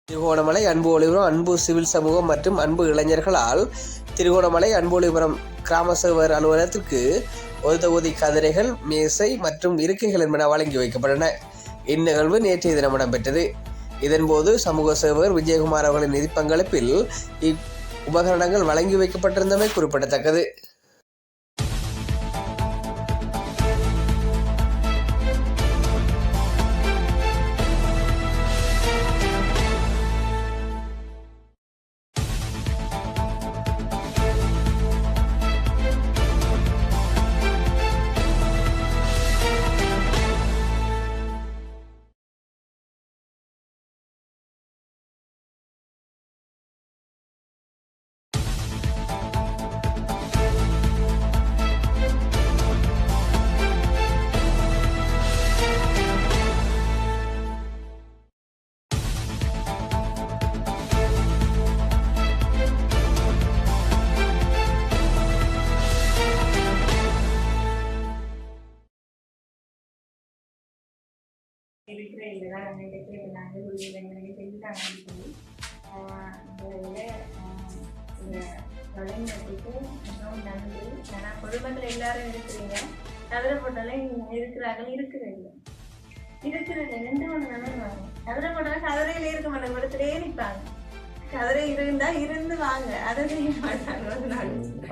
திருகோணமலை அன்பு ஒளிபுரம் அன்பு சிவில் சமூகம் மற்றும் அன்பு இளைஞர்களால் திருகோணமலை அன்பு ஒளிபுரம் கிராம சேவர் அலுவலகத்திற்கு ஒரு தொகுதி கதிரைகள், மேசை மற்றும் இருக்கைகள் என்பன வழங்கி வைக்கப்பட்டன. இந்நிகழ்வு நேற்றைய தினம் இடம்பெற்றது. இதன்போது சமூக சேவர் விஜயகுமார் அவர்களின் நிதி பங்களிப்பில் உபகரணங்கள் வழங்கி வைக்கப்பட்டிருந்தமை குறிப்பிடத்தக்கது. இருக்கிற இதெல்லாம் நினைக்கிறேன் இப்போ நாங்கள் எனக்கு செஞ்சுட்டாங்க சொல்லி வழங்கினதுக்கு மிகவும் நன்றி. ஆனால் குடும்பத்தில் எல்லாரும் இருக்கிறீங்க, கதிரை போட்டாலும் இருக்கிறார்கள், இருக்கிறதில்லை 2 மணி நேரம் வாங்க. கதிரை போட்டாலும் கதிரையில் இருக்க மாட்டாங்க, இடத்துலேயே நிற்பாங்க. கதிரை இருந்தா இருந்து வாங்க, அதை செய்ய மாட்டாங்க.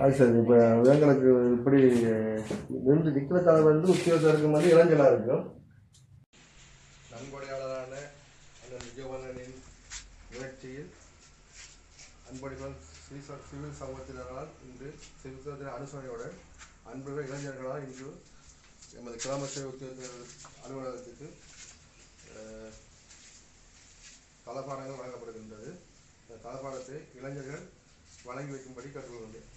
அது சரி. இப்போ எங்களுக்கு இப்படி நின்று நிற்கிற தலைவர் வந்து உத்தியோகத்தில் இருக்கும் போது இளைஞனாக இருக்கும். நன்கொடையாளரான அந்த விஜயவர்தனின் முயற்சியில் அன்படிகள் சிவில் சமூகத்தினரால் இன்று சிவில் அனுசரணையுடன் அன்புகள் இளைஞர்களால் இன்று எமது கிராம சேவை உத்தியோகத்தர் அலுவலகத்துக்கு தளபாடங்கள் வழங்கப்படுகின்றது. இந்த தளபாடத்தை இளைஞர்கள் வழங்கி வைக்கும்படி கேட்டுக்கொள்கின்றேன்.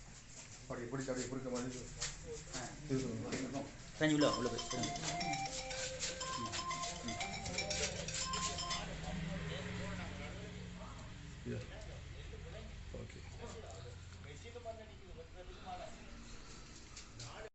அப்படி பிடிக்க மாதிரி